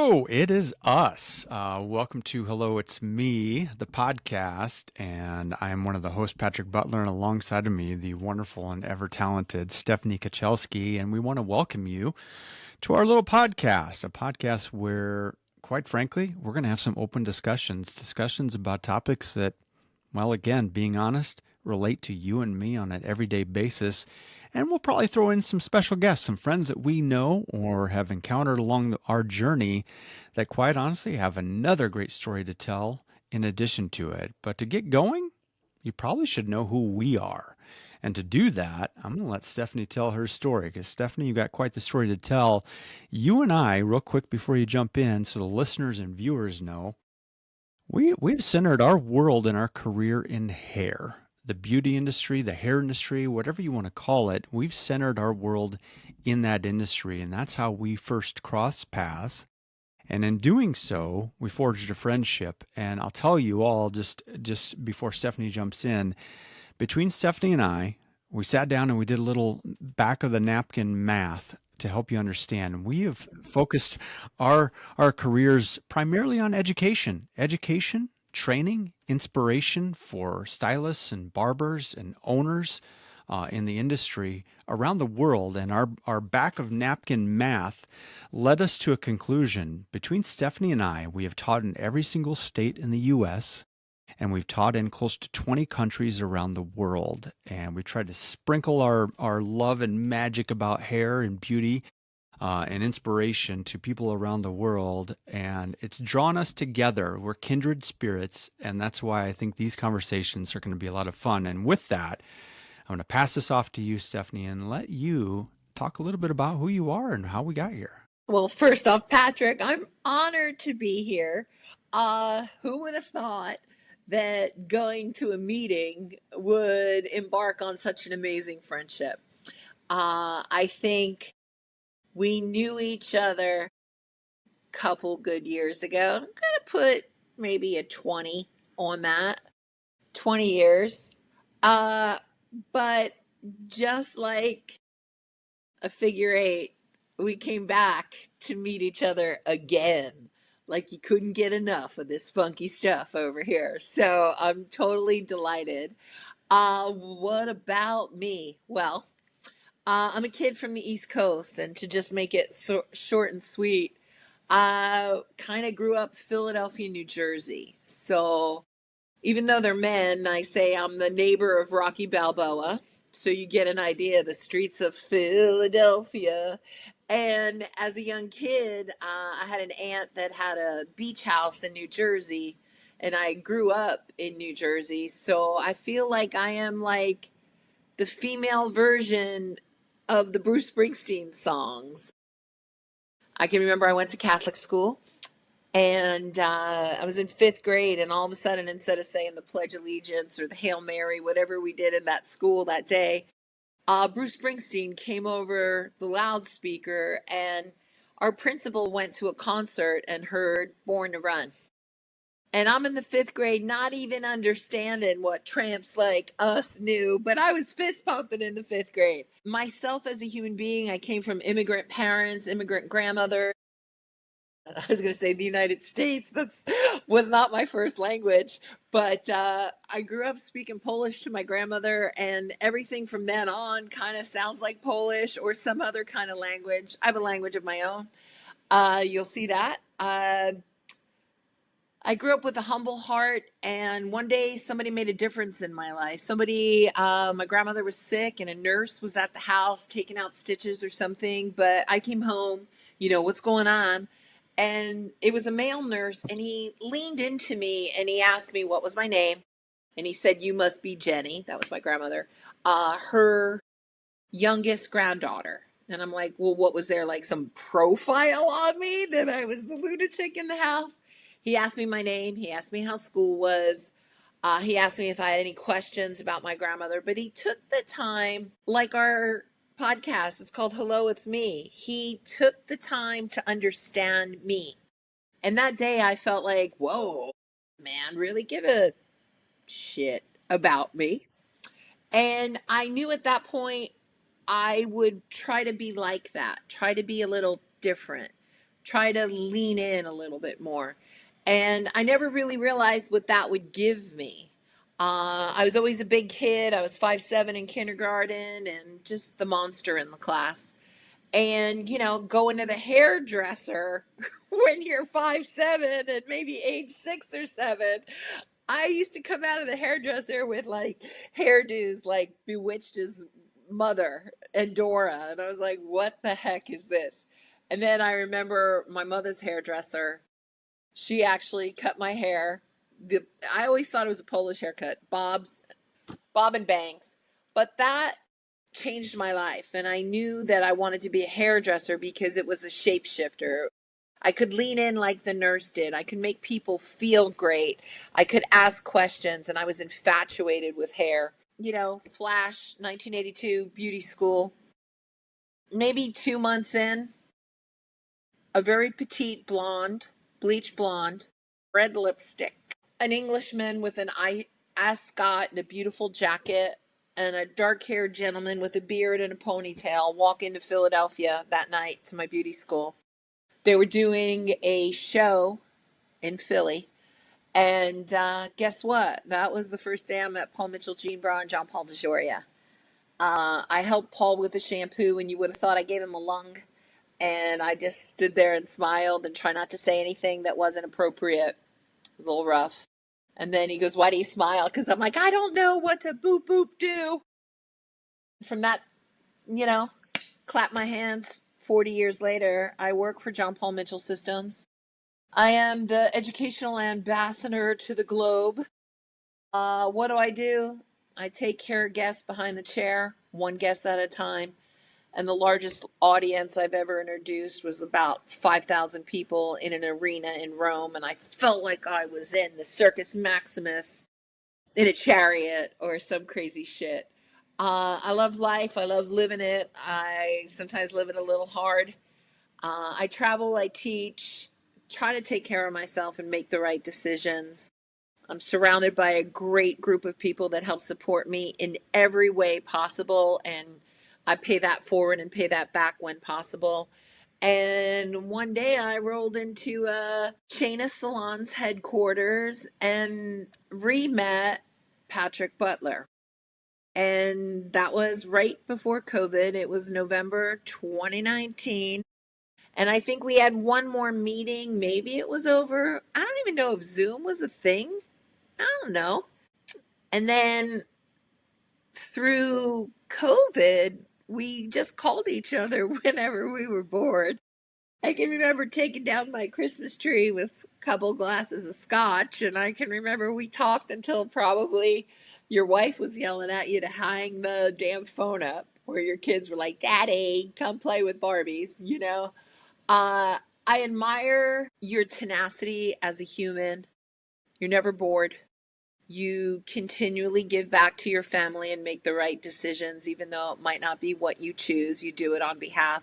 Hello, it is us. Welcome to Hello, It's Me, the podcast. And I am one of the hosts, Patrick Butler, and alongside of me, the wonderful and ever talented Stephanie Kachelski. And we want to welcome you to our little podcast, a podcast where, quite frankly, we're going to have some open discussions about topics that, well, again, being honest, relate to you and me on an everyday basis. And we'll probably throw in some special guests, some friends that we know or have encountered along our journey that, quite honestly, have another great story to tell in addition to it. But to get going, you probably should know who we are. And to do that, I'm going to let Stephanie tell her story because, Stephanie, you got quite the story to tell. You and I, real quick before you jump in, so the listeners and viewers know, we've centered our world and our career in hair. The beauty industry, the hair industry, whatever you want to call it, we've centered our world in that industry. And that's how we first crossed paths. And in doing so, we forged a friendship. And I'll tell you all, just before Stephanie jumps in, between Stephanie and I, we sat down and we did a little back of the napkin math to help you understand. We have focused our careers primarily on education, training, inspiration for stylists and barbers and owners in the industry around the world. And our back of napkin math led us to a conclusion. Between Stephanie and I, we have taught in every single state in the U.S., and we've taught in close to 20 countries around the world. And we tried to sprinkle our love and magic about hair and beauty and inspiration to people around the world. And it's drawn us together. We're kindred spirits. And that's why I think these conversations are going to be a lot of fun. And with that, I'm going to pass this off to you, Stephanie, and let you talk a little bit about who you are and how we got here. Well, first off, Patrick, I'm honored to be here. Who would have thought that going to a meeting would embark on such an amazing friendship? I think we knew each other a couple good years ago. I'm going to put maybe a 20 on that. 20 years. But just like a figure eight, we came back to meet each other again. Like you couldn't get enough of this funky stuff over here. So I'm totally delighted. What about me? Well, I'm a kid from the East Coast, and to just make it short and sweet, I kind of grew up Philadelphia, New Jersey. So even though they're men, I say I'm the neighbor of Rocky Balboa. So you get an idea of the streets of Philadelphia. And as a young kid, I had an aunt that had a beach house in New Jersey. And I grew up in New Jersey. So I feel like I am like the female version of the Bruce Springsteen songs. I can remember I went to Catholic school. And I was in fifth grade, and all of a sudden, instead of saying the Pledge of Allegiance or the Hail Mary, whatever we did in that school that day, Bruce Springsteen came over the loudspeaker, and our principal went to a concert and heard Born to Run. And I'm in the fifth grade, not even understanding what tramps like us knew, but I was fist pumping in the fifth grade. Myself as a human being, I came from immigrant parents, immigrant grandmother. I was going to say the United States. That was not my first language, but I grew up speaking Polish to my grandmother, and everything from then on kind of sounds like Polish or some other kind of language. I have a language of my own. You'll see that. I grew up with a humble heart, and one day somebody made a difference in my life. My grandmother was sick, and a nurse was at the house taking out stitches or something, but I came home, what's going on? And it was a male nurse, and he leaned into me, and he asked me what was my name, and he said, "You must be Jenny." That was my grandmother, her youngest granddaughter. And I'm like, well, what was there, like some profile on me that I was the lunatic in the house? He asked me my name. He asked me how school was. He asked me if I had any questions about my grandmother, but he took the time, like our podcast is called Hello, It's Me. He took the time to understand me. And that day I felt like, whoa, man, really give a shit about me. And I knew at that point I would try to be like that, try to be a little different, try to lean in a little bit more. And I never really realized what that would give me. I was always a big kid. I was 5'7" in kindergarten and just the monster in the class. And, going to the hairdresser when you're 5'7" and maybe age 6 or 7, I used to come out of the hairdresser with like hairdos like Bewitched's mother and Dora. And I was like, what the heck is this? And then I remember my mother's hairdresser. She actually cut my hair. I always thought it was a Polish haircut, bob and bangs. But that changed my life. And I knew that I wanted to be a hairdresser because it was a shapeshifter. I could lean in like the nurse did. I could make people feel great. I could ask questions, and I was infatuated with hair. Flash 1982 beauty school. Maybe 2 months in, a very petite blonde, bleach blonde, red lipstick, an Englishman with an ascot and a beautiful jacket, and a dark haired gentleman with a beard and a ponytail walk into Philadelphia that night to my beauty school. They were doing a show in Philly. And guess what? That was the first day I met Paul Mitchell, Jean Bra, and John Paul DeJoria. I helped Paul with the shampoo, and you would have thought I gave him a lung. And I just stood there and smiled and tried not to say anything that wasn't appropriate. It was a little rough. And then he goes, why do you smile? Because I'm like, I don't know what to boop boop do. From that, you know, clap my hands. 40 years later, I work for John Paul Mitchell Systems. I am the educational ambassador to the globe. What do? I take care of guests behind the chair, one guest at a time. And the largest audience I've ever introduced was about 5,000 people in an arena in Rome. And I felt like I was in the Circus Maximus in a chariot or some crazy shit. I love life. I love living it. I sometimes live it a little hard. I travel, I teach, try to take care of myself and make the right decisions. I'm surrounded by a great group of people that help support me in every way possible. And I pay that forward and pay that back when possible. And one day I rolled into a chain of salons headquarters and re-met Patrick Butler. And that was right before COVID. It was November 2019. And I think we had one more meeting. Maybe it was over. I don't even know if Zoom was a thing. I don't know. And then through COVID, we just called each other whenever we were bored. I can remember taking down my Christmas tree with a couple glasses of scotch, and I can remember we talked until probably your wife was yelling at you to hang the damn phone up, where your kids were like, Daddy, come play with Barbies. Uh, I admire your tenacity as a human. You're never bored. You continually give back to your family and make the right decisions, even though it might not be what you choose. You do it on behalf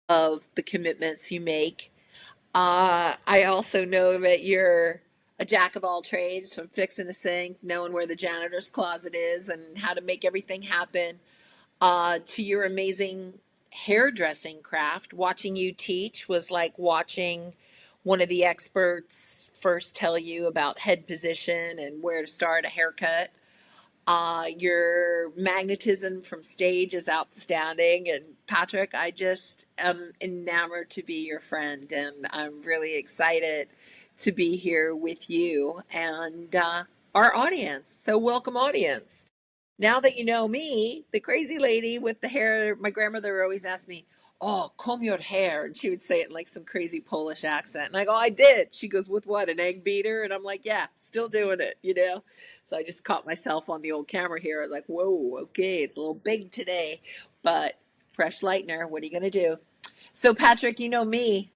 of the commitments you make. I also know that you're a jack of all trades, from fixing a sink, knowing where the janitor's closet is, and how to make everything happen, to your amazing hairdressing craft. Watching you teach was like watching one of the experts first tell you about head position and where to start a haircut. Your magnetism from stage is outstanding. And Patrick, I just am enamored to be your friend. And I'm really excited to be here with you and our audience. So, welcome, audience. Now that you know me, the crazy lady with the hair, my grandmother always asked me, oh, comb your hair. And she would say it in like some crazy Polish accent. And I go, I did. She goes, with what, an egg beater? And I'm like, yeah, still doing it. So I just caught myself on the old camera here. I was like, whoa, okay, it's a little big today. But fresh lightener, what are you going to do? So, Patrick, you know me.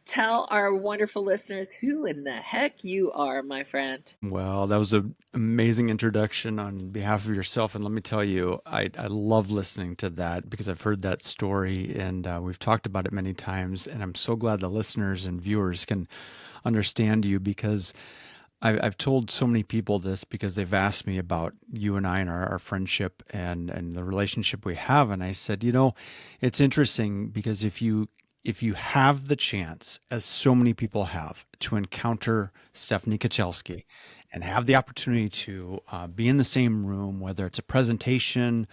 Tell our wonderful listeners who in the heck you are, my friend. Well, that was an amazing introduction on behalf of yourself. And let me tell you, I love listening to that because I've heard that story and we've talked about it many times. And I'm so glad the listeners and viewers can understand you because I've told so many people this because they've asked me about you and I and our friendship and the relationship we have. And I said, it's interesting because if you have the chance, as so many people have, to encounter Stephanie Kachelski and have the opportunity to be in the same room, whether it's a presentation,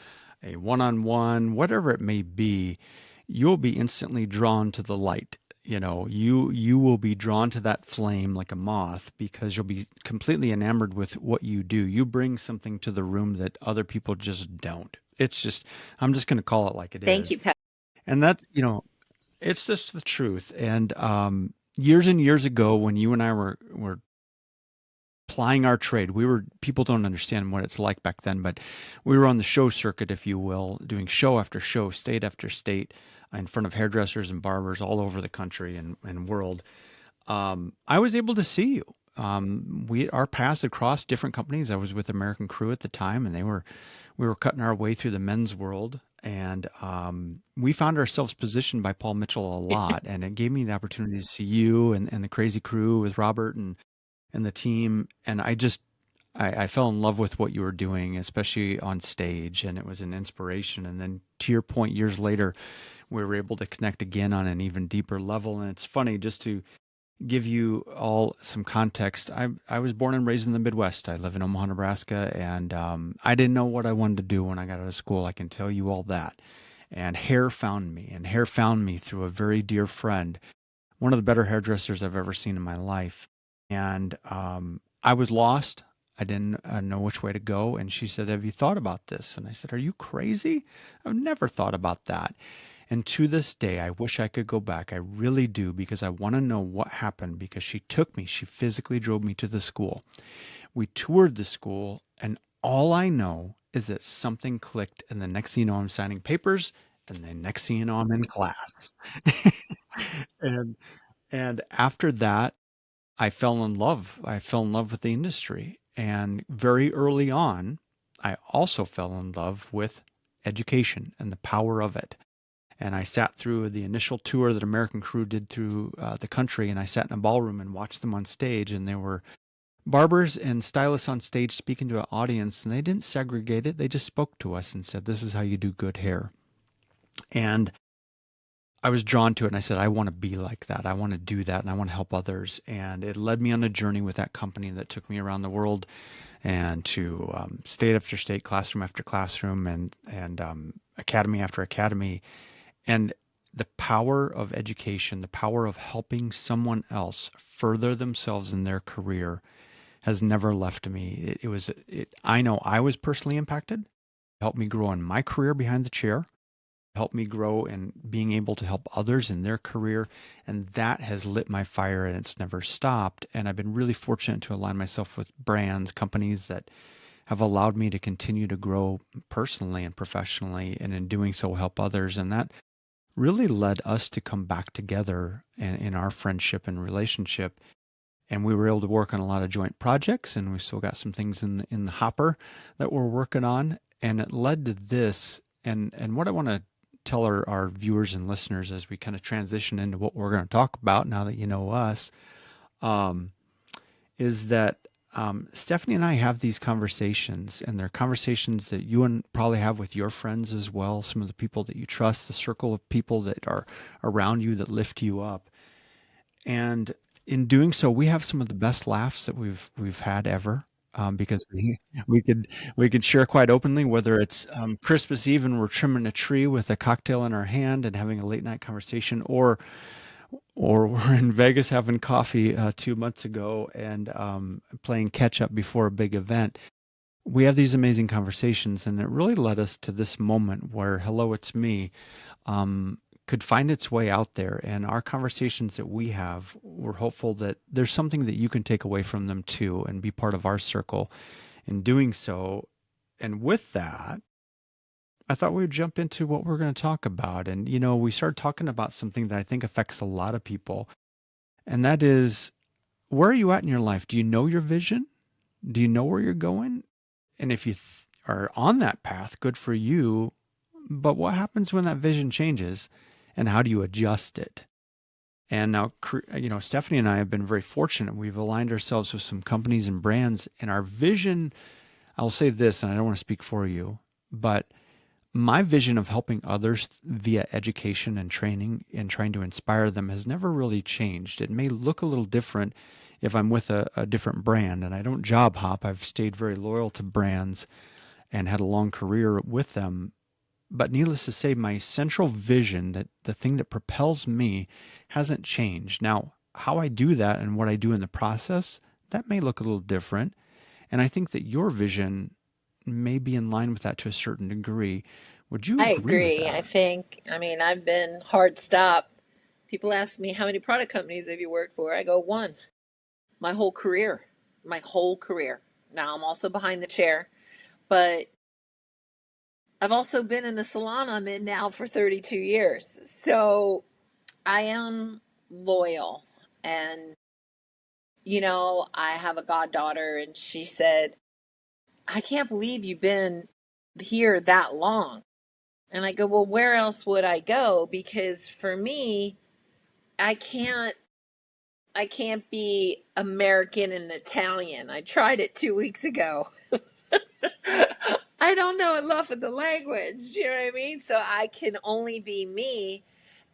a one-on-one, whatever it may be, you'll be instantly drawn to the light. You will be drawn to that flame like a moth because you'll be completely enamored with what you do. You bring something to the room that other people just don't. It's just, I'm just going to call it like it Thank is. you, Pat. And that, it's just the truth. And years and years ago, when you and I were plying our trade, people don't understand what it's like back then, but we were on the show circuit, if you will, doing show after show, state after state, in front of hairdressers and barbers all over the country and world. I was able to see you. Our paths had crossed different companies. I was with American Crew at the time, and we were cutting our way through the men's world, and we found ourselves positioned by Paul Mitchell a lot, and it gave me the opportunity to see you and the Crazy Crew with Robert and the team, and I fell in love with what you were doing, especially on stage, and it was an inspiration. And then, to your point, years later, we were able to connect again on an even deeper level. And it's funny, just to give you all some context. I was born and raised in the Midwest. I live in Omaha, Nebraska, and I didn't know what I wanted to do when I got out of school. I can tell you all that. And hair found me through a very dear friend, one of the better hairdressers I've ever seen in my life. And I was lost. I didn't know which way to go. And she said, "Have you thought about this?" And I said, "Are you crazy? I've never thought about that." And to this day, I wish I could go back. I really do, because I want to know what happened, because she took me, she physically drove me to the school. We toured the school, and all I know is that something clicked. And the next thing you know, I'm signing papers. And the next thing you know, I'm in class. and and after that, I fell in love. I fell in love with the industry. And very early on, I also fell in love with education and the power of it. And I sat through the initial tour that American Crew did through the country, and I sat in a ballroom and watched them on stage. And there were barbers and stylists on stage speaking to an audience, and they didn't segregate it. They just spoke to us and said, "This is how you do good hair." And I was drawn to it, and I said, "I want to be like that. I want to do that, and I want to help others." And it led me on a journey with that company that took me around the world, and to state after state, classroom after classroom, and academy after academy. And the power of education, the power of helping someone else further themselves in their career, has never left me. I know I was personally impacted. It helped me grow in my career behind the chair, helped me grow in being able to help others in their career. And that has lit my fire, and it's never stopped. And I've been really fortunate to align myself with brands, companies that have allowed me to continue to grow personally and professionally. And in doing so, help others. And that really led us to come back together in our friendship and relationship. And we were able to work on a lot of joint projects, and we still got some things in the hopper that we're working on. And it led to this. And what I want to tell our viewers and listeners as we kind of transition into what we're going to talk about now that you know us, um, is that Stephanie and I have these conversations, and they're conversations that you and probably have with your friends as well, some of the people that you trust, the circle of people that are around you that lift you up. And in doing so, we have some of the best laughs that we've had ever. Because we could we could share quite openly, whether it's Christmas Eve and we're trimming a tree with a cocktail in our hand and having a late night conversation, or we're in Vegas having coffee 2 months ago and playing catch up before a big event. We have these amazing conversations, and it really led us to this moment where "Hello, It's Me" could find its way out there. And our conversations that we have, we're hopeful that there's something that you can take away from them too and be part of our circle in doing so. And with that, I thought we would jump into what we're going to talk about. And, we started talking about something that I think affects a lot of people, and that is, where are you at in your life? Do you know your vision? Do you know where you're going? And if you are on that path, good for you. But what happens when that vision changes, and how do you adjust it? And now, Stephanie and I have been very fortunate. We've aligned ourselves with some companies and brands, and our vision, I'll say this, and I don't want to speak for you, but My vision of helping others via education and training and trying to inspire them has never really changed. It may look a little different if I'm with a different brand, and I don't job hop. I've stayed very loyal to brands and had a long career with them. But needless to say, my central vision, that the thing that propels me, hasn't changed. Now, how I do that and what I do in the process, that may look a little different. And I think that your vision may be in line with that to a certain degree. Would you I agree with agree. I that? think, I mean, I've been hard stopped. People ask me, how many product companies have you worked for? I go, one. My whole career. My whole career. Now I'm also behind the chair, but I've also been in the salon I'm in now for 32 years. So I am loyal. And, I have a goddaughter, and she said, I can't believe you've been here that long. And I go, well, where else would I go? Because for me, I can't I can't be American and Italian. I tried it 2 weeks ago. I don't know enough of the language, you know what I mean? So I can only be me.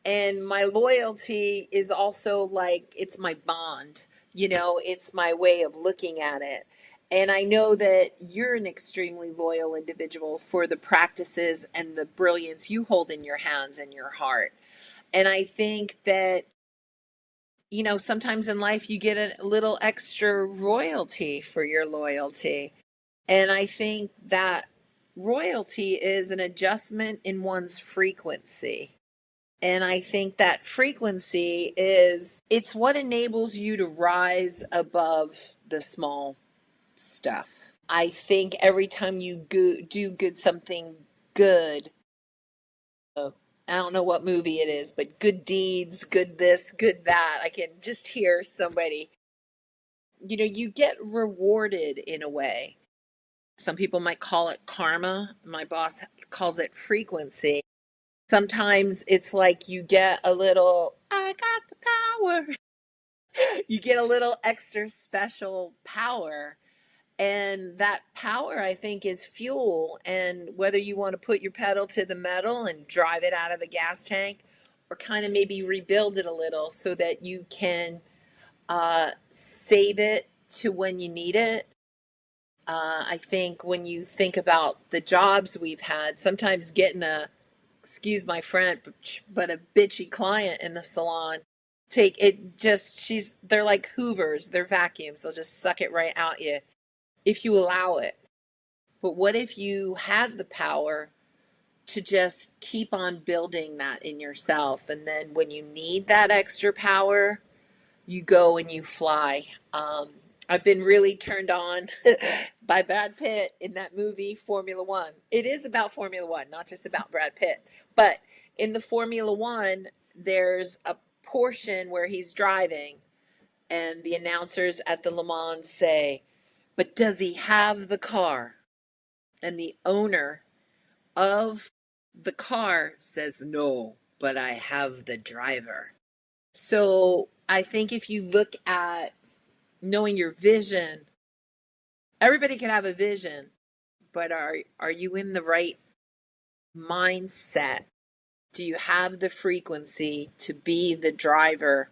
And my loyalty is also like it's my bond, it's my way of looking at it. And I know that you're an extremely loyal individual for the practices and the brilliance you hold in your hands and your heart. And I think that, sometimes in life you get a little extra royalty for your loyalty. And I think that royalty is an adjustment in one's frequency. And I think that frequency it's what enables you to rise above the small stuff. I think every time you do good something good, I don't know what movie it is, but good deeds, good this, good that. I can just hear somebody, you get rewarded in a way. Some people might call it karma. My boss calls it frequency. Sometimes it's like you get a little, I got the power. You get a little extra special power. And that power, I think, is fuel. And whether you want to put your pedal to the metal and drive it out of the gas tank, or kind of maybe rebuild it a little so that you can save it to when you need it. I think when you think about the jobs we've had, sometimes getting excuse my French, but a bitchy client in the salon, take it just, they're like Hoovers, they're vacuums. They'll just suck it right out you if you allow it. But what if you had the power to just keep on building that in yourself? And then when you need that extra power, you go and you fly. I've been really turned on by Brad Pitt in that movie, Formula One. It is about Formula One, not just about Brad Pitt. But in the Formula One, there's a portion where he's driving, and the announcers at the Le Mans say, but does he have the car? And the owner of the car says, no, but I have the driver. So I think if you look at knowing your vision, everybody can have a vision, but are you in the right mindset? Do you have the frequency to be the driver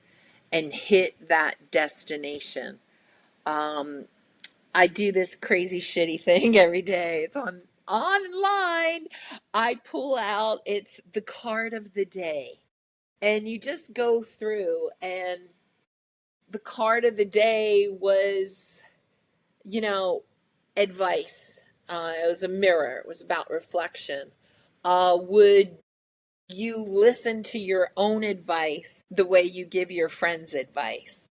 and hit that destination? Um, I do this crazy shitty thing every day. It's online. I pull out, it's the card of the day. And you just go through, and the card of the day was, you know, advice. It was a mirror. It was about reflection. Would you listen to your own advice the way you give your friends advice?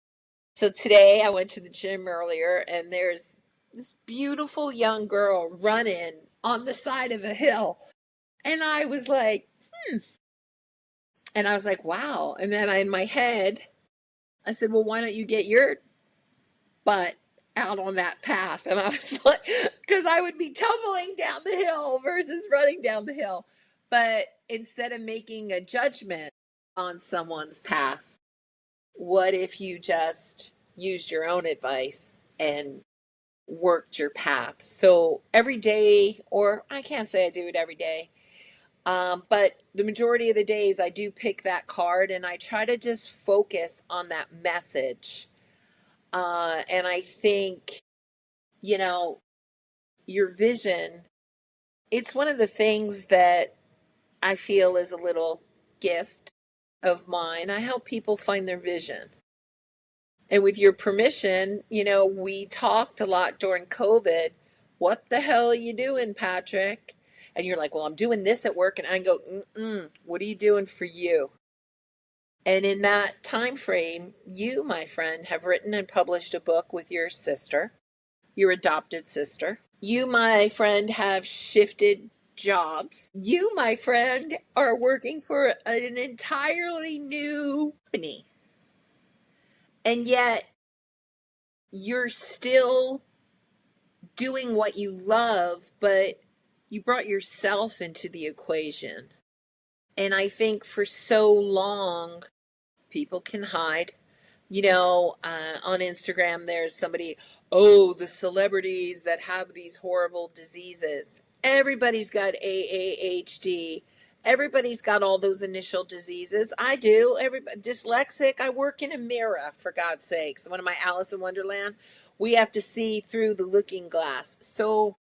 So today I went to the gym earlier, and there's this beautiful young girl running on the side of a hill. And I was like, and I was like, wow. And then in my head, I said, well, why don't you get your butt out on that path? And I was like, because I would be tumbling down the hill versus running down the hill. But instead of making a judgment on someone's path, what if you just used your own advice and worked your path? So every day, or I can't say I do it every day, But the majority of the days I do pick that card and I try to just focus on that message. And I think, you know, your vision, it's one of the things that I feel is a little gift of mine. I help people find their vision. And with your permission, we talked a lot during COVID. What the hell are you doing, Patrick? And you're like, well, I'm doing this at work. And I go, what are you doing for you? And in that time frame, you, my friend, have written and published a book with your sister, your adopted sister. You, my friend, have shifted jobs. You, my friend, are working for an entirely new company. And yet you're still doing what you love, but you brought yourself into the equation. And I think for so long, people can hide. On Instagram, there's somebody, oh, the celebrities that have these horrible diseases. Everybody's got AAHD. Everybody's got all those initial diseases. I do. Everybody dyslexic. I work in a mirror, for God's sakes. One of my Alice in Wonderland. We have to see through the looking glass. So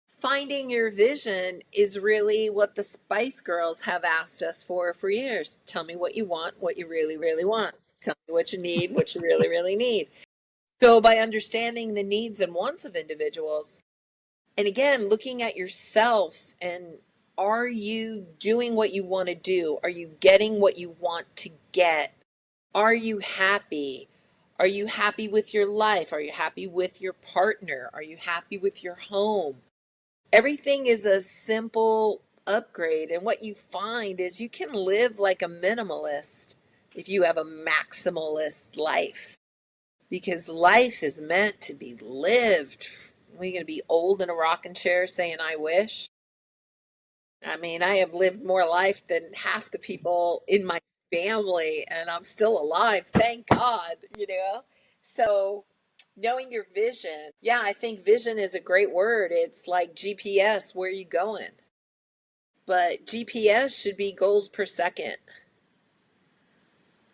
finding your vision is really what the Spice Girls have asked us for years. Tell me what you want, what you really, really want. Tell me what you need, what you really, really need. So, by understanding the needs and wants of individuals, and again, looking at yourself and are you doing what you want to do? Are you getting what you want to get? Are you happy? Are you happy with your life? Are you happy with your partner? Are you happy with your home? Everything is a simple upgrade. And what you find is you can live like a minimalist if you have a maximalist life. Because life is meant to be lived. Are you going to be old in a rocking chair saying, I wish? I mean, I have lived more life than half the people in my family, and I'm still alive. Thank God. So, knowing your vision, yeah, I think vision is a great word. It's like GPS, where are you going? But GPS should be goals per second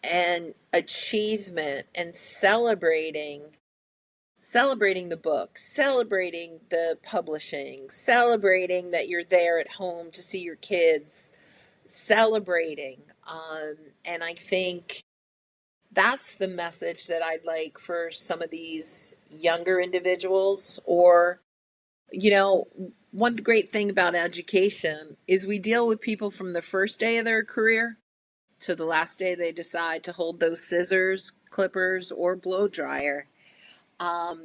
and achievement and celebrating the book, celebrating the publishing, celebrating that you're there at home to see your kids, celebrating. And I think that's the message that I'd like for some of these younger individuals. Or, one great thing about education is we deal with people from the first day of their career to the last day they decide to hold those scissors, clippers, or blow dryer.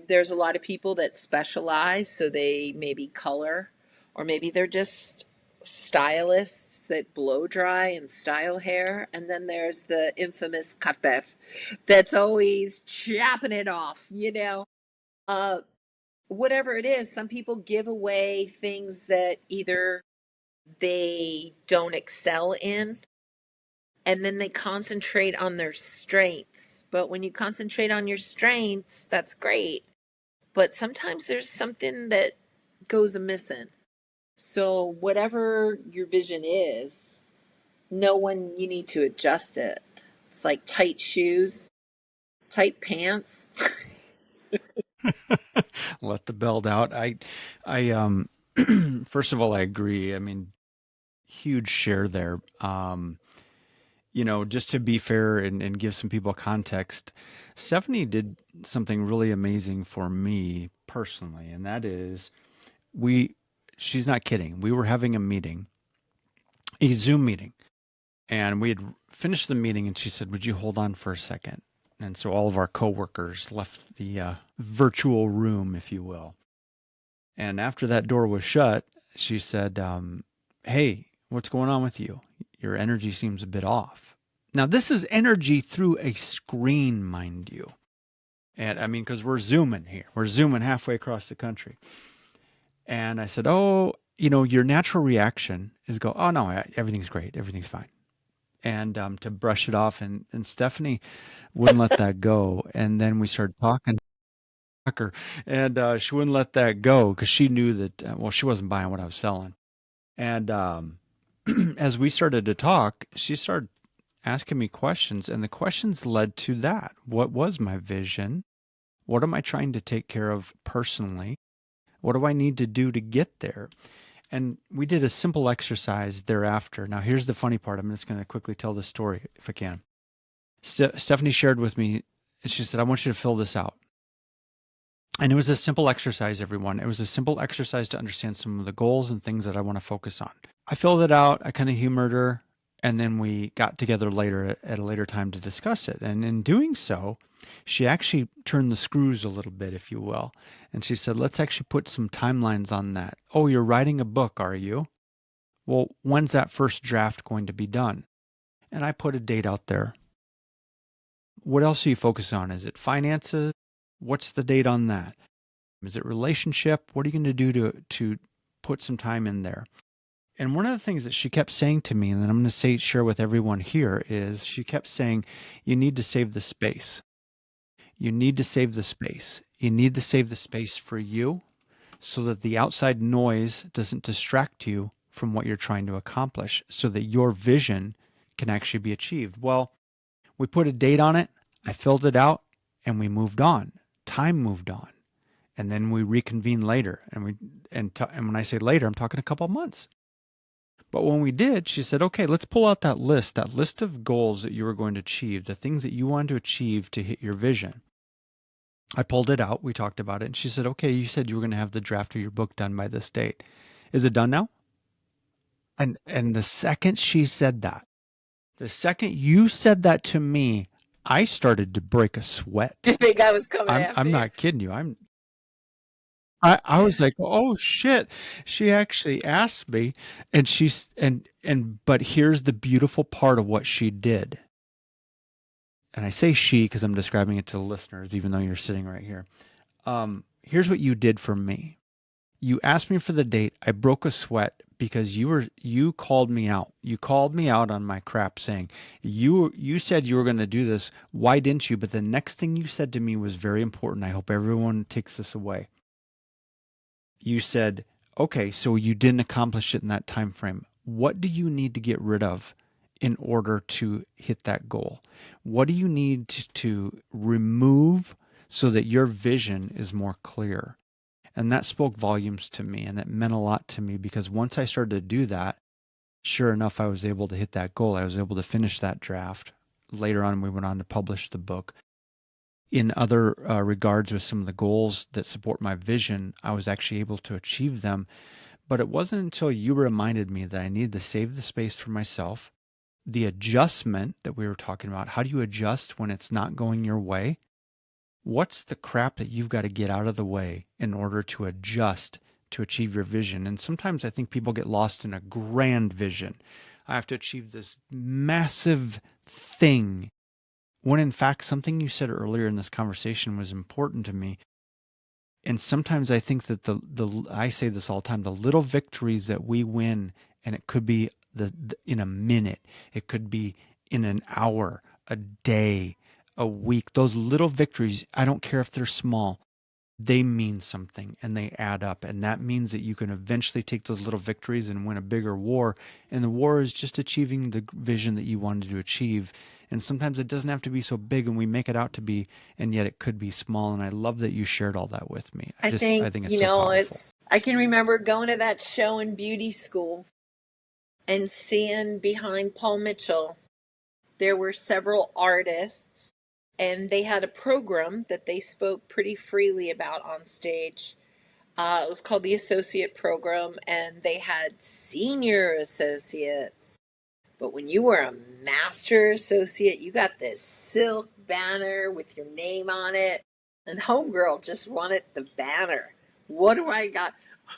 There's a lot of people that specialize, so they maybe color, or maybe they're just stylists that blow dry and style hair. And then there's the infamous cutter that's always chopping it off. Uh, Whatever it is, some people give away things that either they don't excel in, and then they concentrate on their strengths. But when you concentrate on your strengths, that's great. But sometimes there's something that goes a missing. So, whatever your vision is, know when you need to adjust it. It's like tight shoes, tight pants. Let the belt out. First of all, I agree. I mean, huge share there. Just to be fair and give some people context, Stephanie did something really amazing for me personally, and that is we, she's not kidding. We were having a Zoom meeting, and we had finished the meeting, and she said, "Would you hold on for a second?" And so all of our coworkers left the virtual room, if you will. And after that door was shut, she said, "Hey, what's going on with you? Your energy seems a bit off." Now, this is energy through a screen, mind you. And I mean, because we're zooming here, we're zooming halfway across the country. And I said, "Oh, your natural reaction is go, oh, no, everything's great. Everything's fine." And to brush it off. And Stephanie wouldn't let that go. And then we started talking to her, and she wouldn't let that go because she knew that, well, she wasn't buying what I was selling. And as we started to talk, she started asking me questions, and the questions led to that. What was my vision? What am I trying to take care of personally? What do I need to do to get there? And we did a simple exercise thereafter. Now, here's the funny part. I'm just going to quickly tell the story if I can. Stephanie shared with me, and she said, I want you to fill this out. And it was a simple exercise, everyone. It was a simple exercise to understand some of the goals and things that I want to focus on. I filled it out. I kind of humored her. And then we got together later at a later time to discuss it. And in doing so, she actually turned the screws a little bit, if you will. And she said, let's actually put some timelines on that. Oh, you're writing a book, are you? Well, when's that first draft going to be done? And I put a date out there. What else are you focused on? Is it finances? What's the date on that? Is it relationship? What are you going to do to put some time in there? And one of the things that she kept saying to me, and that I'm going to share with everyone here, is she kept saying, you need to save the space. You need to save the space. You need to save the space for you so that the outside noise doesn't distract you from what you're trying to accomplish, so that your vision can actually be achieved. Well, we put a date on it, I filled it out, and we moved on. Time moved on. And then we reconvened later. And when I say later, I'm talking a couple of months. But when we did, she said, okay, let's pull out that list of goals that you were going to achieve, the things that you wanted to achieve to hit your vision. I pulled it out. We talked about it. And she said, okay, you said you were going to have the draft of your book done by this date. Is it done now? And the second she said that, the second you said that to me, I started to break a You sweat. think I was coming I'm after you? not kidding you. I was like, oh shit. She actually asked me, and but here's the beautiful part of what she did. And I say she because I'm describing it to the listeners, even though you're sitting right here. Here's what you did for me. You asked me for the date. I broke a sweat because you called me out. You called me out on my crap, saying you said you were going to do this. Why didn't you? But the next thing you said to me was very important. I hope everyone takes this away. You said, okay, so you didn't accomplish it in that time frame. What do you need to get rid of in order to hit that goal? What do you need to remove so that your vision is more clear? And that spoke volumes to me, and that meant a lot to me, because once I started to do that, sure enough, I was able to hit that goal. I was able to finish that draft. Later on, we went on to publish the book. In other regards, with some of the goals that support my vision, I was actually able to achieve them. But it wasn't until you reminded me that I needed to save the space for myself, the adjustment that we were talking about. How do you adjust when it's not going your way? What's the crap that you've got to get out of the way in order to adjust to achieve your vision? And sometimes I think people get lost in a grand vision. I have to achieve this massive thing, when in fact something you said earlier in this conversation was important to me. And sometimes I think that the I say this all the time, the little victories that we win, and it could be in a minute, it could be in an hour, a day, a week. Those little victories, I don't care if they're small, they mean something and they add up. And that means that you can eventually take those little victories and win a bigger war. And the war is just achieving the vision that you wanted to achieve. And sometimes it doesn't have to be so big, and we make it out to be, and yet it could be small. And I love that you shared all that with me. I I think, think it's so powerful. I can remember going to that show in beauty school and seeing behind Paul Mitchell, there were several artists, and they had a program that they spoke pretty freely about on stage. It was called the Associate Program, and they had senior associates. But when you were a master associate, you got this silk banner with your name on it. And Homegirl just wanted the banner. What do I got?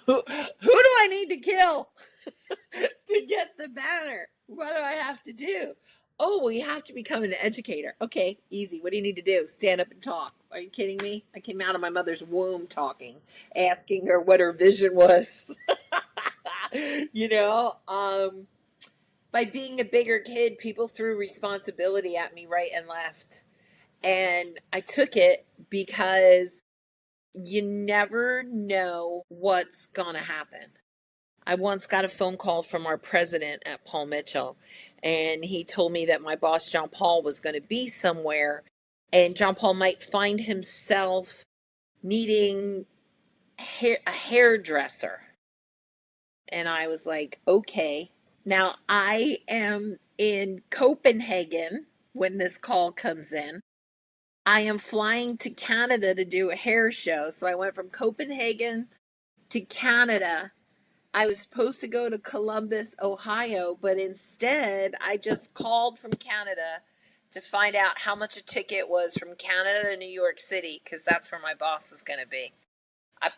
Who do I need to kill to get the banner? What do I have to do? Oh, well, you have to become an educator. Okay, easy. What do you need to do? Stand up and talk. Are you kidding me? I came out of my mother's womb talking, asking her what her vision was. you know, um, by being a bigger kid, people threw responsibility at me right and left. And I took it because you never know what's going to happen. I once got a phone call from our president at Paul Mitchell, and he told me that my boss, John Paul, was going to be somewhere, and John Paul might find himself needing a hairdresser. And I was like, okay. Now I am in Copenhagen when this call comes in. I am flying to Canada to do a hair show. So I went from Copenhagen to Canada. I was supposed to go to Columbus, Ohio, but instead I just called from Canada to find out how much a ticket was from Canada to New York City, because that's where my boss was going to be. I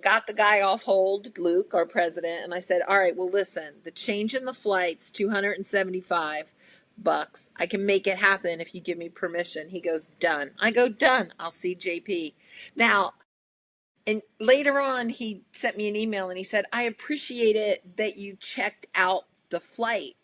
got the guy off hold, Luke, our president, and I said, "All right, well, listen, the change in the flight's $275. I can make it happen if you give me permission." He goes, "Done." I go, "Done. I'll see JP." Now, and later on, he sent me an email and he said, "I appreciate it that you checked out the flight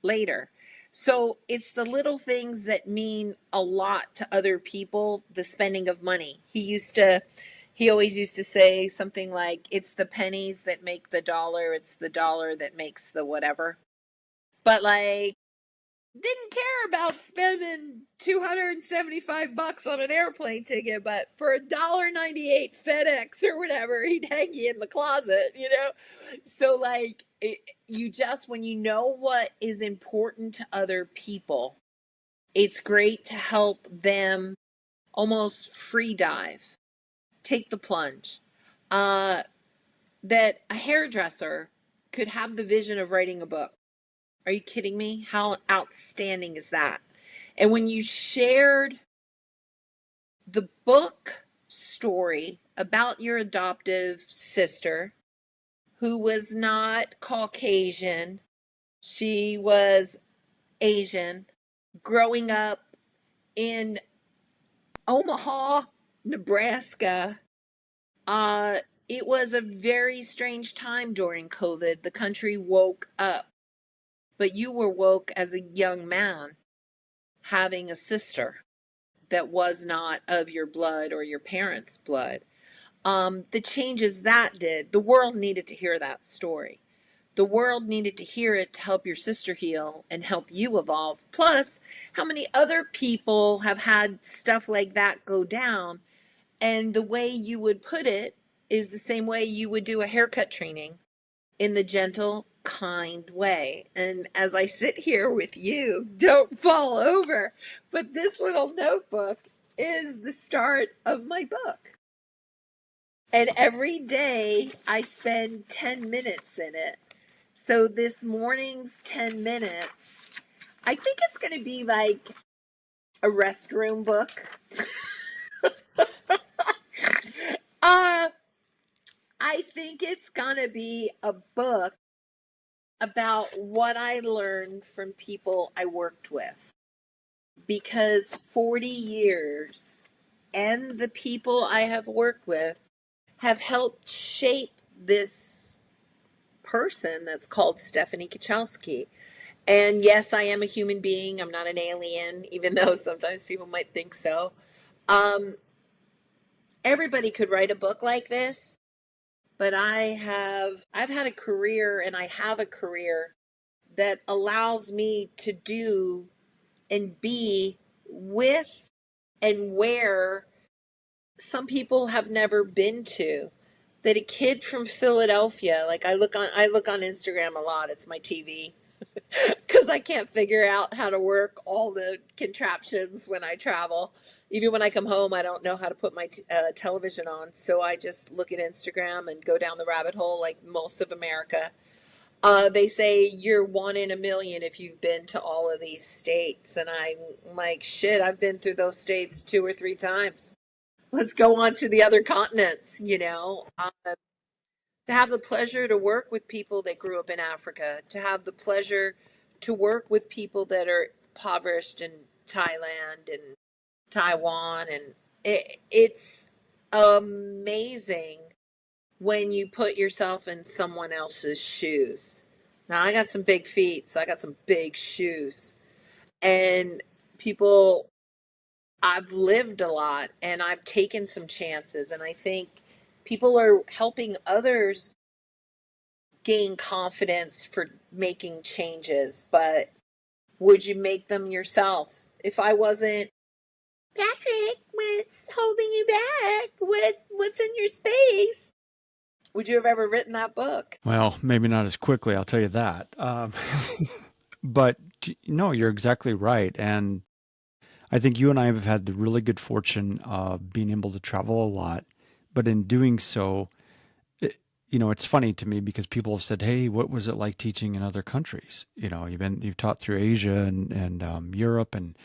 later." So it's the little things that mean a lot to other people, the spending of money. He always used to say something like, "It's the pennies that make the dollar, it's the dollar that makes the whatever." But like, didn't care about spending $275 on an airplane ticket, but for $1.98 FedEx or whatever, he'd hang you in the closet, you know? So like, you just, when you know what is important to other people, it's great to help them almost free dive, take the plunge. That a hairdresser could have the vision of writing a book. Are you kidding me? How outstanding is that? And when you shared the book story about your adoptive sister, who was not Caucasian, she was Asian, growing up in Omaha, Nebraska, uh, it was a very strange time during COVID. The country woke up, but you were woke as a young man having a sister that was not of your blood or your parents' blood. The changes that did, the world needed to hear that story. The world needed to hear it to help your sister heal and help you evolve. Plus, how many other people have had stuff like that go down? And the way you would put it is the same way you would do a haircut training, in the gentle, kind way. And as I sit here with you, don't fall over. But this little notebook is the start of my book. And every day I spend 10 minutes in it. So this morning's 10 minutes, I think it's going to be like a restroom book. Uh, I think it's going to be a book about what I learned from people I worked with. Because 40 years and the people I have worked with have helped shape this person that's called Stephanie Kachelski. And yes, I am a human being. I'm not an alien, even though sometimes people might think so. Um, Everybody could write a book like this, but I've had a career and I have a career that allows me to do and be with and where some people have never been to. That a kid from Philadelphia, like I look on Instagram a lot. It's my TV because I can't figure out how to work all the contraptions when I travel. Even when I come home, I don't know how to put my television on, so I just look at Instagram and go down the rabbit hole like most of America. They say you're one in a million if you've been to all of these states. And I'm like, shit, I've been through those states 2 or 3 times. Let's go on to the other continents, you know. To have the pleasure to work with people that grew up in Africa, to have the pleasure to work with people that are impoverished in Thailand and Taiwan. And it's amazing when you put yourself in someone else's shoes. Now, I got some big feet, so I got some big shoes. And people, I've lived a lot and I've taken some chances. And I think people are helping others gain confidence for making changes, but would you make them yourself? If I wasn't, Patrick, what's holding you back? What's in your space? Would you have ever written that book? Well, maybe not as quickly, I'll tell you that. But no, you're exactly right. And I think you and I have had the really good fortune of being able to travel a lot. But in doing so, it, it's funny to me because people have said, "Hey, what was it like teaching in other countries? You've taught through Asia and Europe, and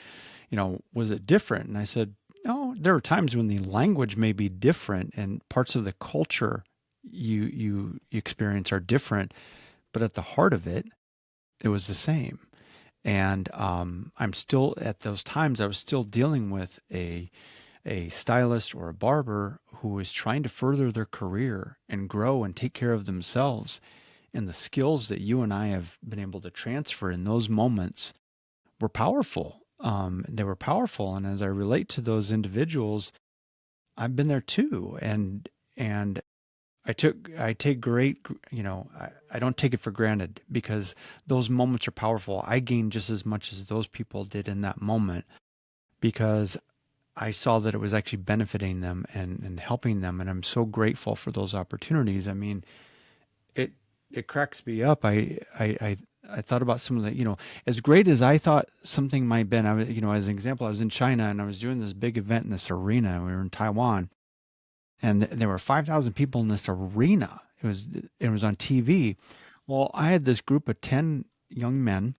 was it different?" And I said, "No, there are times when the language may be different and parts of the culture you experience are different, but at the heart of it, it was the same." And I'm still at those times. I was still dealing with a stylist or a barber who is trying to further their career and grow and take care of themselves. And the skills that you and I have been able to transfer in those moments were powerful. They were powerful. And as I relate to those individuals, I've been there too. And I take great, I don't take it for granted because those moments are powerful. I gained just as much as those people did in that moment because I saw that it was actually benefiting them and helping them. And I'm so grateful for those opportunities. I mean, it, it cracks me up. I thought about some of the, as great as I thought something might have been. I was, as an example, I was in China and I was doing this big event in this arena. We were in Taiwan and there were 5,000 people in this arena. It was on TV. Well, I had this group of 10 young men,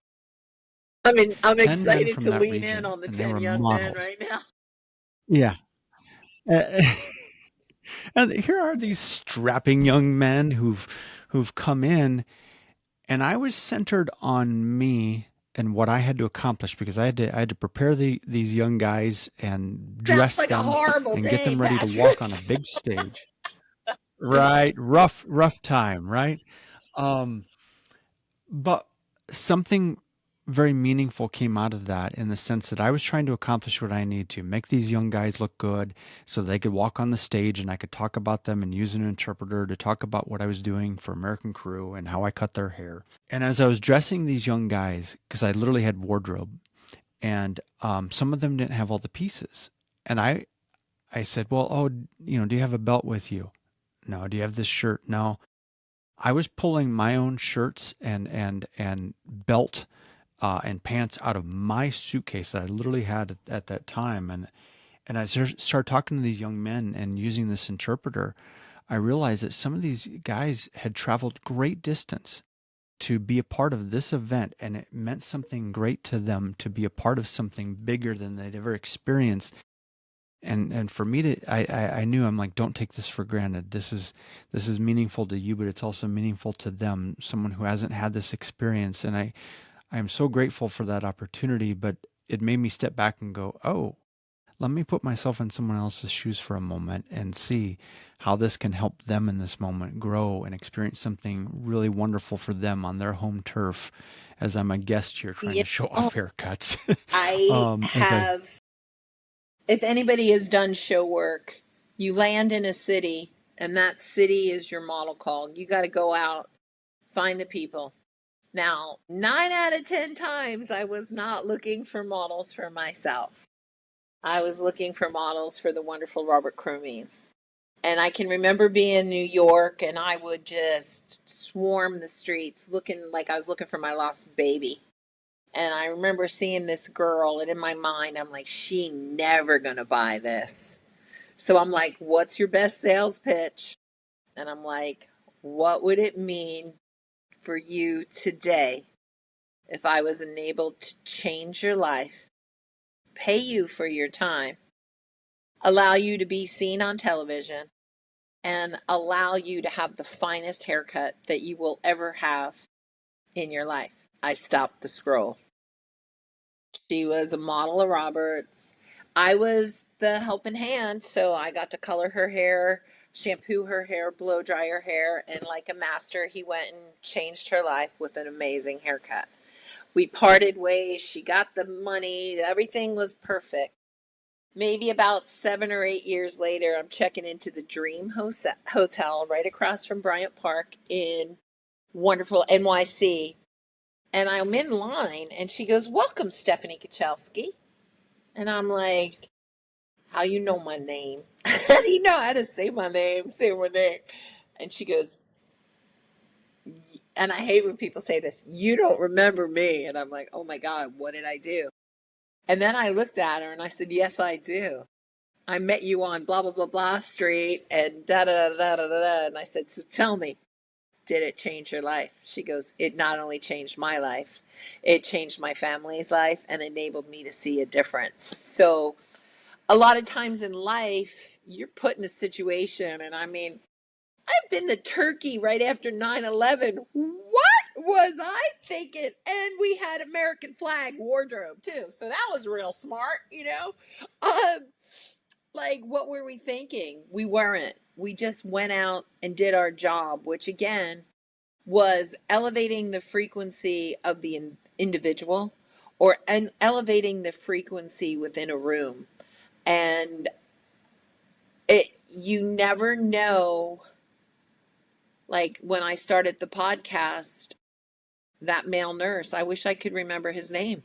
I'm 10 men excited from to that lean in region, on the and they 10 were young men models. right now. Yeah. And here are these strapping young men who've come in, and I was centered on me and what I had to accomplish because I had to prepare these young guys and Sounds dress like a them horrible and get day, them ready to walk on Patrick. a big stage. Right, rough time, right? Um, but something very meaningful came out of that in the sense that I was trying to accomplish what I need to make these young guys look good so they could walk on the stage and I could talk about them and use an interpreter to talk about what I was doing for American Crew and how I cut their hair. And as I was dressing these young guys, because I literally had wardrobe, and some of them didn't have all the pieces, and I said, "Well, oh, do you have a belt with you? No. Do you have this shirt? No." I was pulling my own shirts and belt and pants out of my suitcase that I literally had at that time, and I started talking to these young men and using this interpreter. I realized that some of these guys had traveled great distance to be a part of this event, and it meant something great to them to be a part of something bigger than they'd ever experienced. And for me to I knew, I'm like, don't take this for granted. This is meaningful to you, but it's also meaningful to them, someone who hasn't had this experience. And I am so grateful for that opportunity, but it made me step back and go, oh, let me put myself in someone else's shoes for a moment and see how this can help them in this moment grow and experience something really wonderful for them on their home turf as I'm a guest here trying You to show know, off haircuts. I As I have, if anybody has done show work, you land in a city and that city is your model call. You got to go out, find the people. Now, 9 out of 10 times, I was not looking for models for myself. I was looking for models for the wonderful Robert Crummies. And I can remember being in New York and I would just swarm the streets looking like I was looking for my lost baby. And I remember seeing this girl, and in my mind, I'm like, she never gonna buy this. So I'm like, what's your best sales pitch? And I'm like, what would it mean for you today if I was enabled to change your life, pay you for your time, allow you to be seen on television, and allow you to have the finest haircut that you will ever have in your life? I stopped the scroll. She was a model of Roberts. I was the helping hand, so I got to color her hair, shampoo her hair, blow dry her hair, and like a master, he went and changed her life with an amazing haircut. We parted ways. She got the money. Everything was perfect. Maybe about 7 or 8 years later, I'm checking into the Dream Hotel right across from Bryant Park in wonderful NYC. And I'm in line and she goes, "Welcome, Stephanie Kachelski." And I'm like, "How you know my name?" How do you know how to say my name? Say my name. And she goes, and I hate when people say this, "You don't remember me." And I'm like, "Oh my God, what did I do?" And then I looked at her and I said, "Yes, I do. I met you on blah, blah, blah, blah street and da, da, da, da, da, da." And I said, "So tell me, did it change your life?" She goes, "It not only changed my life, it changed my family's life and enabled me to see a difference." So a lot of times in life, you're put in a situation, and I mean, I've been to Turkey right after 9/11. What was I thinking? And we had American flag wardrobe too. So that was real smart, you know? Um, like, what were we thinking? We weren't. We just went out and did our job, which again was elevating the frequency of the individual or and elevating the frequency within a room. And you never know, like when I started the podcast, that male nurse, I wish I could remember his name.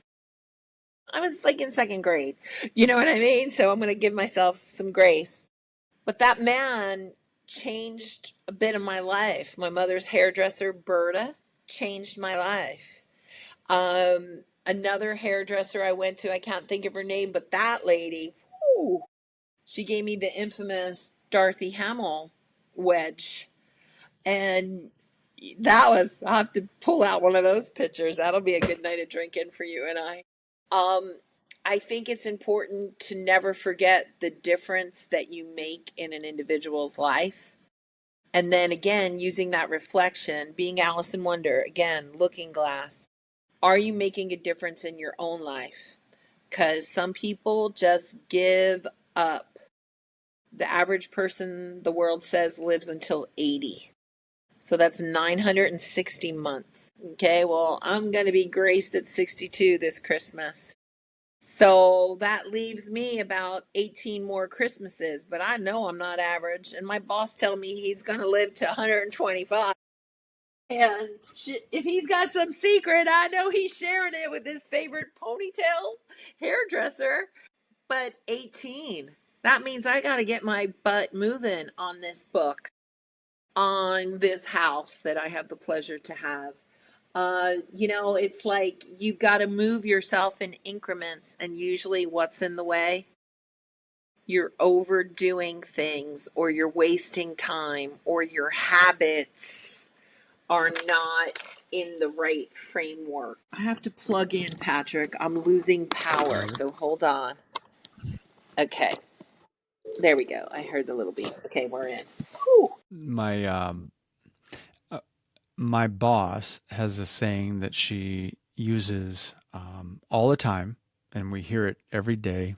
I was like in second grade. You know what I mean? So I'm going to give myself some grace. But that man changed a bit of my life. My mother's hairdresser, Berta, changed my life. Another hairdresser I went to, I can't think of her name, but that lady, whew, she gave me the infamous Dorothy Hamill wedge. And that was, I'll have to pull out one of those pictures. That'll be a good night of drinking for you and I. Um, I think it's important to never forget the difference that you make in an individual's life. And then again, using that reflection, being Alice in Wonder, again, looking glass. Are you making a difference in your own life? Because some people just give up. The average person, the world says, lives until 80. So that's 960 months. Okay, well, I'm going to be graced at 62 this Christmas. So that leaves me about 18 more Christmases, but I know I'm not average. And my boss telling me he's going to live to 125. And if he's got some secret, I know he's sharing it with his favorite ponytail hairdresser. But 18, that means I got to get my butt moving on this book, on this house that I have the pleasure to have. It's like you've got to move yourself in increments, and usually what's in the way? You're overdoing things, or you're wasting time, or your habits are not in the right framework. I have to plug in, Patrick. I'm losing power, Sure. so hold on. Okay, there we go. I heard the little beep. Okay, we're in. Whew. My uh, my boss has a saying that she uses all the time, and we hear it every day.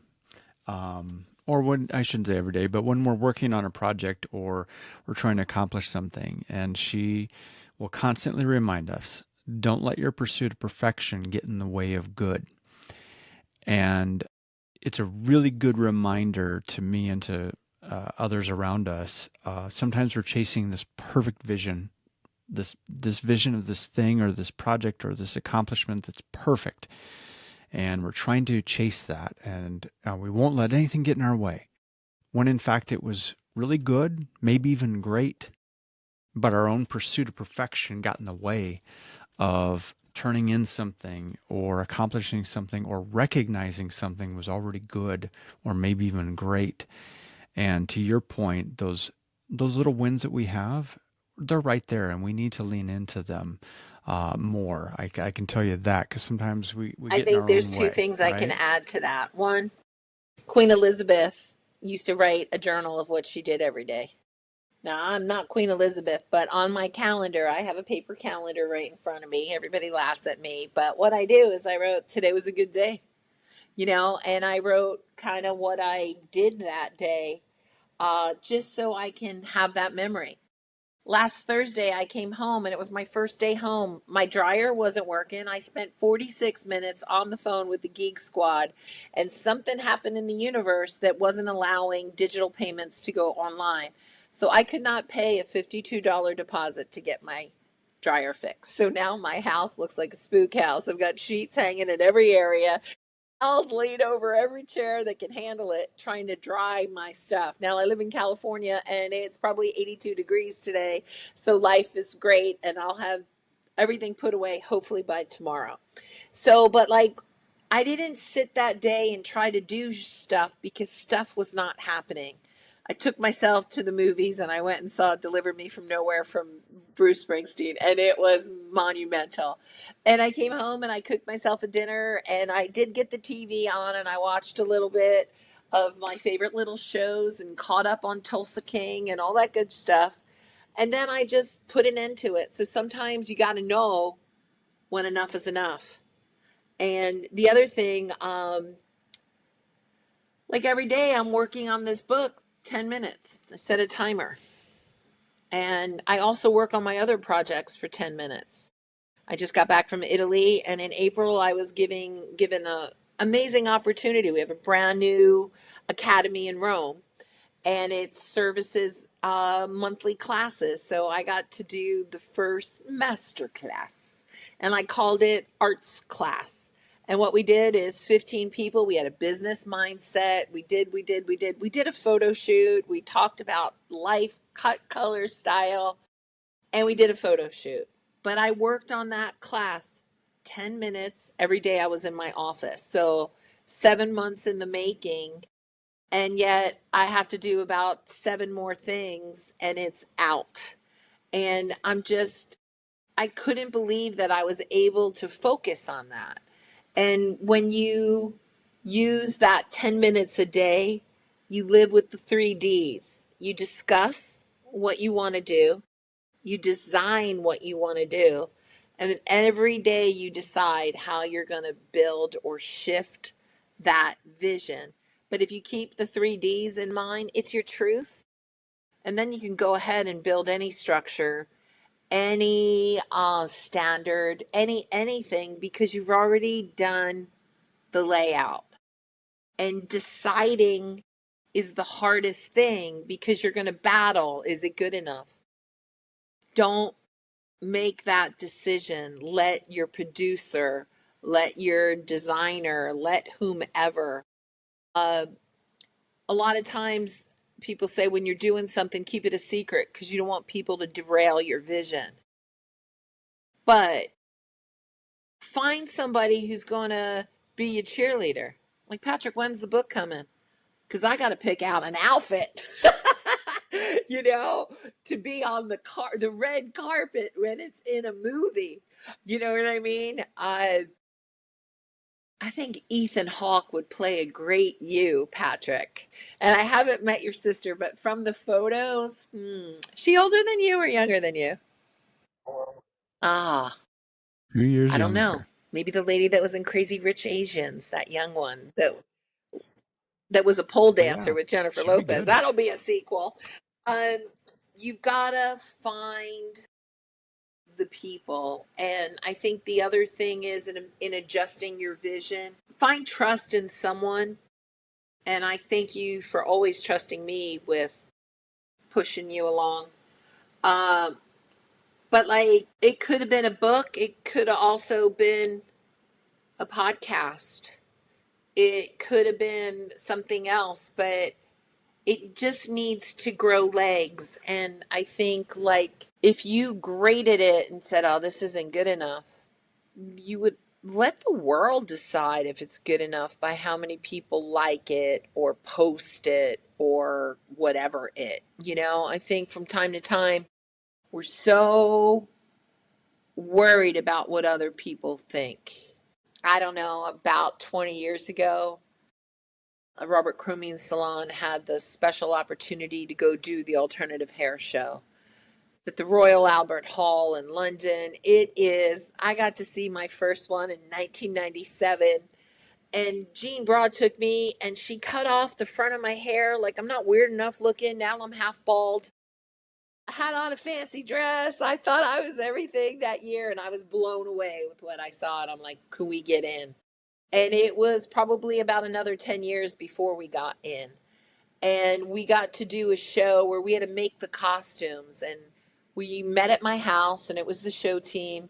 Or when I shouldn't say every day, but when we're working on a project or we're trying to accomplish something, and she will constantly remind us, don't let your pursuit of perfection get in the way of good. And it's a really good reminder to me and to others around us. Sometimes we're chasing this perfect vision, this vision of this thing or this project or this accomplishment that's perfect, and we're trying to chase that, and we won't let anything get in our way. When in fact it was really good, maybe even great, but our own pursuit of perfection got in the way of turning in something or accomplishing something or recognizing something was already good or maybe even great. And to your point, those little wins that we have, they're right there, and we need to lean into them more. I can tell you that because sometimes we I get in think our there's own two way, things I can right? add to that. One, Queen Elizabeth used to write a journal of what she did every day. Now, I'm not Queen Elizabeth, but on my calendar, I have a paper calendar right in front of me. Everybody laughs at me. But what I do is I wrote, "Today was a good day," and I wrote kind of what I did that day, just so I can have that memory. Last Thursday, I came home and it was my first day home. My dryer wasn't working. I spent 46 minutes on the phone with the Geek Squad, and something happened in the universe that wasn't allowing digital payments to go online. So I could not pay a $52 deposit to get my dryer fixed. So now my house looks like a spook house. I've got sheets hanging in every area. Towels laid over every chair that can handle it, trying to dry my stuff. Now I live in California and it's probably 82 degrees today. So life is great and I'll have everything put away hopefully by tomorrow. So, but like, I didn't sit that day and try to do stuff because stuff was not happening. I took myself to the movies and I went and saw Deliver Me from Nowhere from Bruce Springsteen, and it was monumental. And I came home and I cooked myself a dinner, and I did get the TV on and I watched a little bit of my favorite little shows and caught up on Tulsa King and all that good stuff. And then I just put an end to it. So sometimes you got to know when enough is enough. And the other thing, like every day I'm working on this book 10 minutes. I set a timer. And I also work on my other projects for 10 minutes. I just got back from Italy, and in April I was given a amazing opportunity. We have a brand new academy in Rome, and it services monthly classes. So I got to do the first master class, and I called it Arts Class. And what we did is 15 people. We had a business mindset. We did a photo shoot. We talked about life, cut, color, style, and we did a photo shoot. But I worked on that class 10 minutes every day I was in my office. So 7 months in the making, and yet I have to do about seven more things and it's out. And I couldn't believe that I was able to focus on that. And when you use that 10 minutes a day, you live with the 3Ds. You discuss what you want to do, you design what you want to do, and then every day you decide how you're going to build or shift that vision. But if you keep the 3Ds in mind, it's your truth. And then you can go ahead and build any structure, any standard, anything, because you've already done the layout. And deciding is the hardest thing because you're going to battle. Is it good enough? Don't make that decision. Let your producer, let your designer, let whomever. Uh, a lot of times people say when you're doing something, keep it a secret because you don't want people to derail your vision. But find somebody who's going to be a cheerleader. Like, Patrick, when's the book coming? Because I got to pick out an outfit, you know, to be on the red carpet when it's in a movie. You know what I mean? I think Ethan Hawke would play a great you, Patrick. And I haven't met your sister, but from the photos, she older than you or younger than you? Ah, 2 years I don't know. younger. Maybe the lady that was in Crazy Rich Asians, that young one that was a pole Oh dancer yeah, with Jennifer she'd be Lopez. good. That'll be a sequel. Um, you've gotta find the people, and I think the other thing is in adjusting your vision, find trust in someone. And I thank you for always trusting me with pushing you along. Um, but like, it could have been a book. It could have also been a podcast. It could have been something else, but it just needs to grow legs. And I think, like, if you graded it and said, oh, this isn't good enough, you would let the world decide if it's good enough by how many people like it or post it or whatever it. I think from time to time, we're so worried about what other people think. I don't know, about 20 years ago, Robert Cruming's salon had the special opportunity to go do the alternative hair show at the Royal Albert Hall in London. I got to see my first one in 1997. And Jean Broad took me and she cut off the front of my hair. Like, I'm not weird enough looking. Now I'm half bald. I had on a fancy dress. I thought I was everything that year, and I was blown away with what I saw. And I'm like, can we get in? And it was probably about another 10 years before we got in. And we got to do a show where we had to make the costumes, and We met at my house, and it was the show team.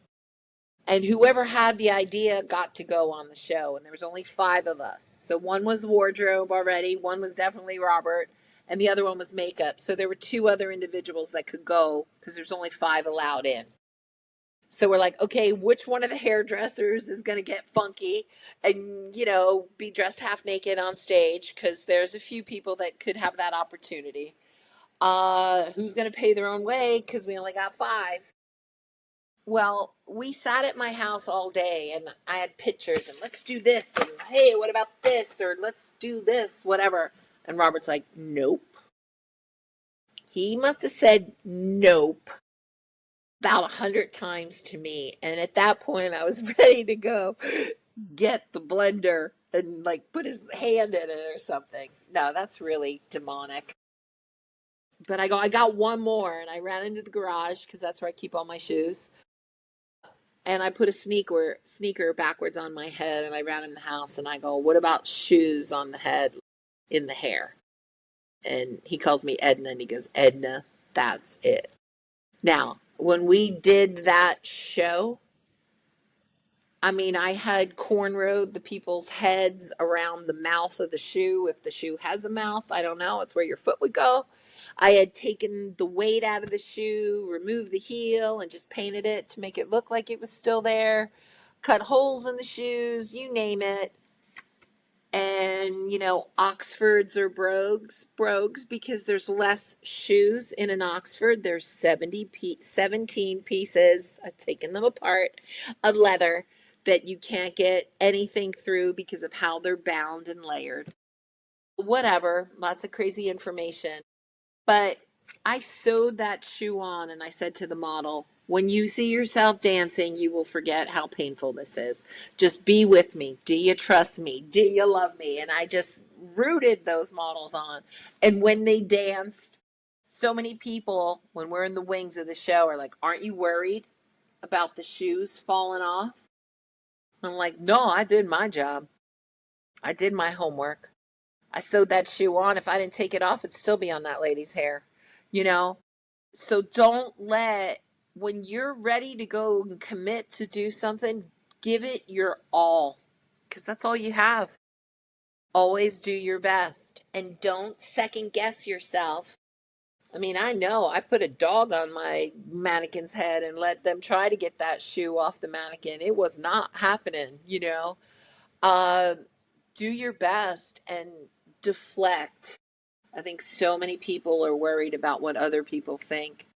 And whoever had the idea got to go on the show. And there was only 5 of us. So one was wardrobe already, one was definitely Robert, and the other one was makeup. So there were 2 other individuals that could go because there's only 5 allowed in. So we're like, okay, which one of the hairdressers is going to get funky and, be dressed half naked on stage? Because there's a few people that could have that opportunity. Who's going to pay their own way? Because we only got 5. Well, we sat at my house all day and I had pictures and let's do this and hey, what about this? Or let's do this, whatever. And Robert's like, nope. He must have said nope about 100 times to me. And at that point, I was ready to go get the blender and like put his hand in it or something. No, that's really demonic. But I got one more and I ran into the garage because that's where I keep all my shoes. And I put a sneaker backwards on my head and I ran in the house and I go, what about shoes on the head in the hair? And he calls me Edna and he goes, Edna, that's it. Now, when we did that show, I mean, I had cornrowed the people's heads around the mouth of the shoe. If the shoe has a mouth, I don't know. It's where your foot would go. I had taken the weight out of the shoe, removed the heel, and just painted it to make it look like it was still there. Cut holes in the shoes, you name it. And, Oxfords or brogues, because there's less shoes in an Oxford. There's 17 pieces, I've taken them apart, of leather that you can't get anything through because of how they're bound and layered. Whatever, lots of crazy information. But I sewed that shoe on and I said to the model, when you see yourself dancing, you will forget how painful this is. Just be with me. Do you trust me? Do you love me? And I just rooted those models on. And when they danced, so many people, when we're in the wings of the show, are like, aren't you worried about the shoes falling off? I'm like, no, I did my job. I did my homework. I sewed that shoe on. If I didn't take it off, it'd still be on that lady's hair, you know? So don't let, when you're ready to go and commit to do something, give it your all because that's all you have. Always do your best and don't second guess yourself. I mean, I know I put a dog on my mannequin's head and let them try to get that shoe off the mannequin. It was not happening. Uh, do your best and deflect. I think so many people are worried about what other people think.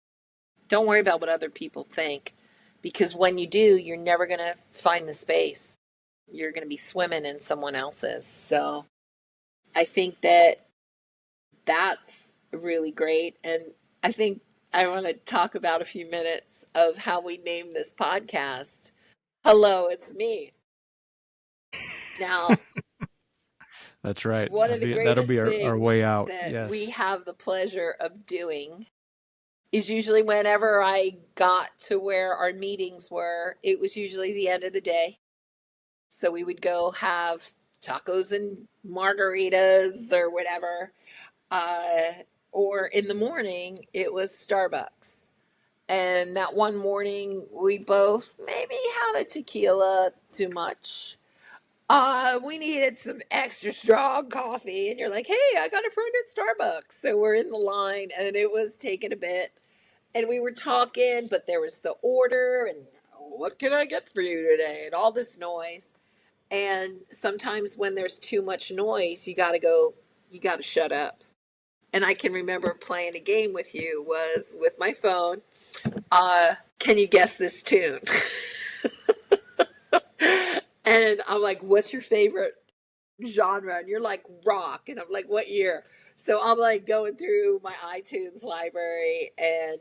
Don't worry about what other people think because when you do, you're never going to find the space. You're going to be swimming in someone else's. So I think that that's really great. And I think I want to talk about a few minutes of how we named this podcast. Hello, it's me. Now, That's right. one of the That'll be greatest our way things out. that we Yes. have the pleasure of doing is usually whenever I got to where our meetings were, it was usually the end of the day. So we would go have tacos and margaritas or whatever. Uh, or in the morning, it was Starbucks. And that one morning, we both maybe had a tequila too much. We needed some extra strong coffee. And you're like, hey, I got a friend at Starbucks. So we're in the line, and it was taking a bit and we were talking, but there was the order and what can I get for you today and all this noise. And sometimes when there's too much noise, you got to shut up. And I can remember playing a game with you was with my phone. Can you guess this tune? And I'm like, what's your favorite genre? And you're like, rock. And I'm like, what year? So I'm like going through my iTunes library and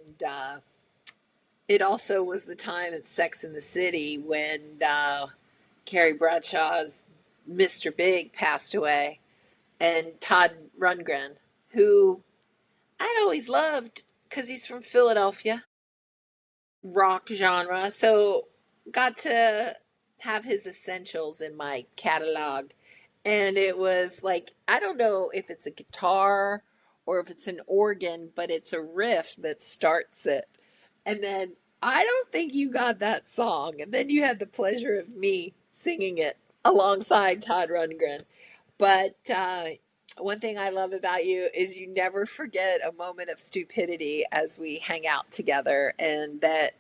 it also was the time at Sex in the City when Carrie Bradshaw's Mr. Big passed away, and Todd Rundgren, who I'd always loved because he's from Philadelphia, rock genre. So got to have his essentials in my catalog. And it was like, I don't know if it's a guitar or if it's an organ, but it's a riff that starts it. And then I don't think you got that song. And then you had the pleasure of me singing it alongside Todd Rundgren. But one thing I love about you is you never forget a moment of stupidity as we hang out together, and that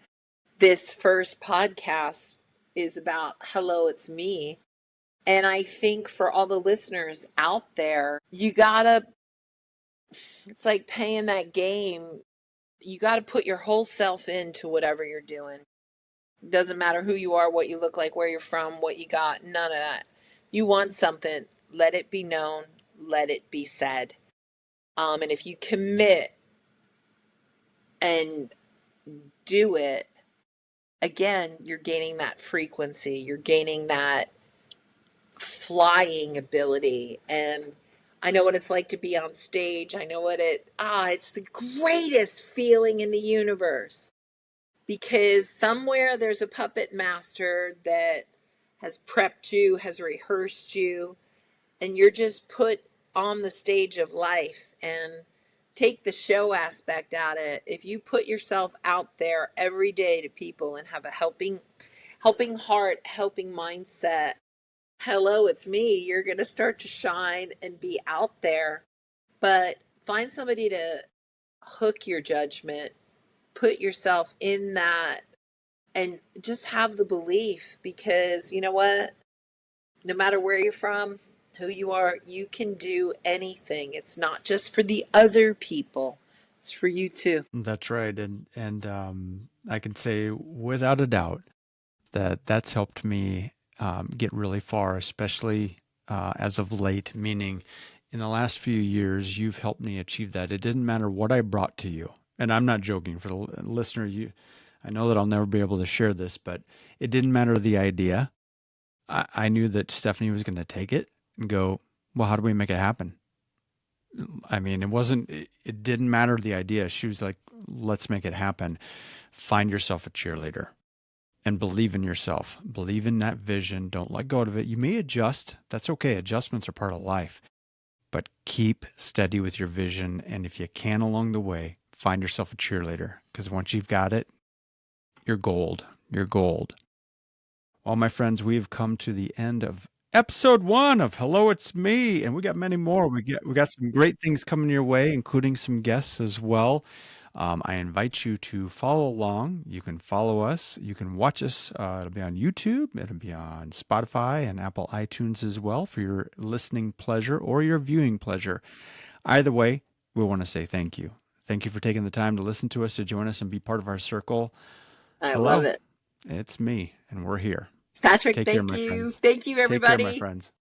this first podcast is about Hello, It's Me. And I think for all the listeners out there, you gotta, it's like playing that game. You gotta put your whole self into whatever you're doing. Doesn't matter who you are, what you look like, where you're from, what you got, none of that. You want something, let it be known, let it be said. And if you commit and do it, again, you're gaining that frequency, you're gaining that flying ability. And I know what it's like to be on stage. I know it's the greatest feeling in the universe, because somewhere there's a puppet master that has prepped you, has rehearsed you, and you're just put on the stage of life. And take the show aspect out of it. If you put yourself out there every day to people and have a helping heart, helping mindset, hello, it's me, you're going to start to shine and be out there. But find somebody to hook your judgment, put yourself in that, and just have the belief, because you know what? No matter where you're from, who you are, you can do anything. It's not just for the other people, it's for you too. That's right. And I can say without a doubt that that's helped me get really far, especially as of late, meaning in the last few years, you've helped me achieve that. It didn't matter what I brought to you. And I'm not joking for the listener. I know that I'll never be able to share this, but it didn't matter the idea. I knew that Stephanie was going to take it and go, well, how do we make it happen? I mean, it didn't matter the idea. She was like, let's make it happen. Find yourself a cheerleader and believe in yourself. Believe in that vision. Don't let go of it. You may adjust. That's okay. Adjustments are part of life. But keep steady with your vision. And if you can along the way, find yourself a cheerleader. Because once you've got it, you're gold. You're gold. Well, my friends, we've come to the end of episode 1 of Hello, It's Me. And we got many more. We got some great things coming your way, including some guests as well. I invite you to follow along. You can follow us. You can watch us. It'll be on YouTube. It'll be on Spotify and Apple iTunes as well for your listening pleasure or your viewing pleasure. Either way, we want to say thank you. Thank you for taking the time to listen to us, to join us and be part of our circle. I love Hello, it. it's me, and we're here. Patrick, Take care, thank my you. friends. Thank you, Take care, my everybody. friends.